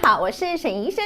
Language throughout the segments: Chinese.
好，我是沈医生。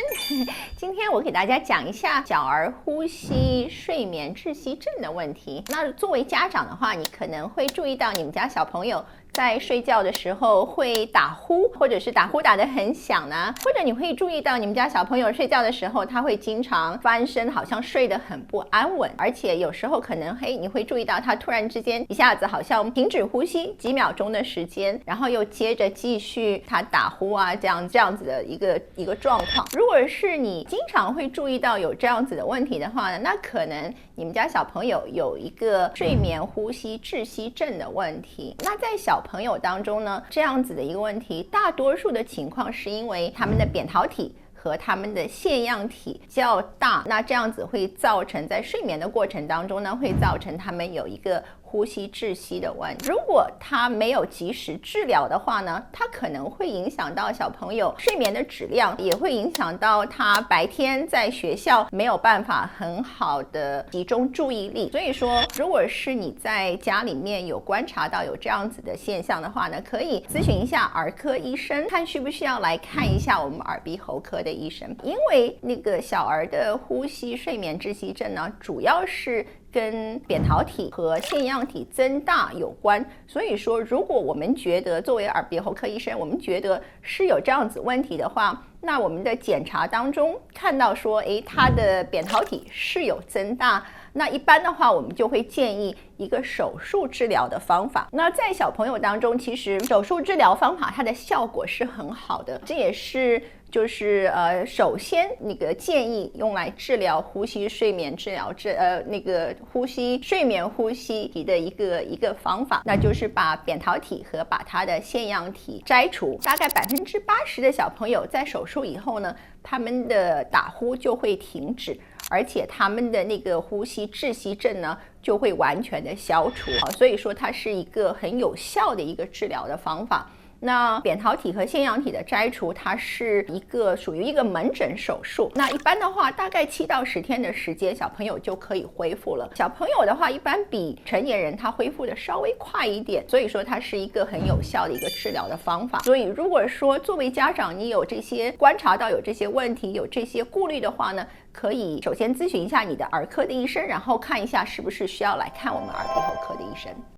今天我给大家讲一下小儿呼吸睡眠窒息症的问题。那作为家长的话，你可能会注意到你们家小朋友在睡觉的时候会打呼，或者是打呼打得很响呢，或者你会注意到你们家小朋友睡觉的时候，他会经常翻身，好像睡得很不安稳，而且有时候可能你会注意到他突然之间一下子好像停止呼吸几秒钟的时间，然后又接着继续他打呼啊，这样子的一个状况。如果是你经常会注意到有这样子的问题的话呢，那可能你们家小朋友有一个睡眠呼吸窒息症的问题。那在小朋友当中呢，这样子的一个问题，大多数的情况是因为他们的扁桃体和他们的腺样体较大，那这样子会造成在睡眠的过程当中呢，会造成他们有一个呼吸窒息的问题。如果他没有及时治疗的话呢，他可能会影响到小朋友睡眠的质量，也会影响到他白天在学校没有办法很好的集中注意力。所以说，如果是你在家里面有观察到有这样子的现象的话呢，可以咨询一下儿科医生，看需不需要来看一下我们耳鼻喉科的医生。因为那个小儿的呼吸睡眠窒息症呢，主要是跟扁桃体和腺样体增大有关，所以说如果我们觉得作为耳鼻喉科医生，我们觉得是有这样子问题的话，那我们的检查当中看到说他的扁桃体是有增大，那一般的话我们就会建议一个手术治疗的方法。那在小朋友当中，其实手术治疗方法它的效果是很好的，这也是首先那个建议用来治疗呼吸睡眠治疗那个呼吸睡眠呼吸体的一个方法，那就是把扁桃体和把它的腺样体摘除。大概80%的小朋友在手术以后呢，他们的打呼就会停止，而且他们的那个呼吸窒息症呢就会完全的消除。所以说它是一个很有效的一个治疗的方法。那扁桃体和腺样体的摘除，它是属于一个门诊手术。那一般的话，大概7到10天的时间，小朋友就可以恢复了。小朋友的话，一般比成年人他恢复的稍微快一点，所以说它是一个很有效的一个治疗的方法。所以如果说作为家长，你有这些观察到有这些问题，有这些顾虑的话呢，可以首先咨询一下你的儿科的医生，然后看一下是不是需要来看我们耳鼻喉科的医生。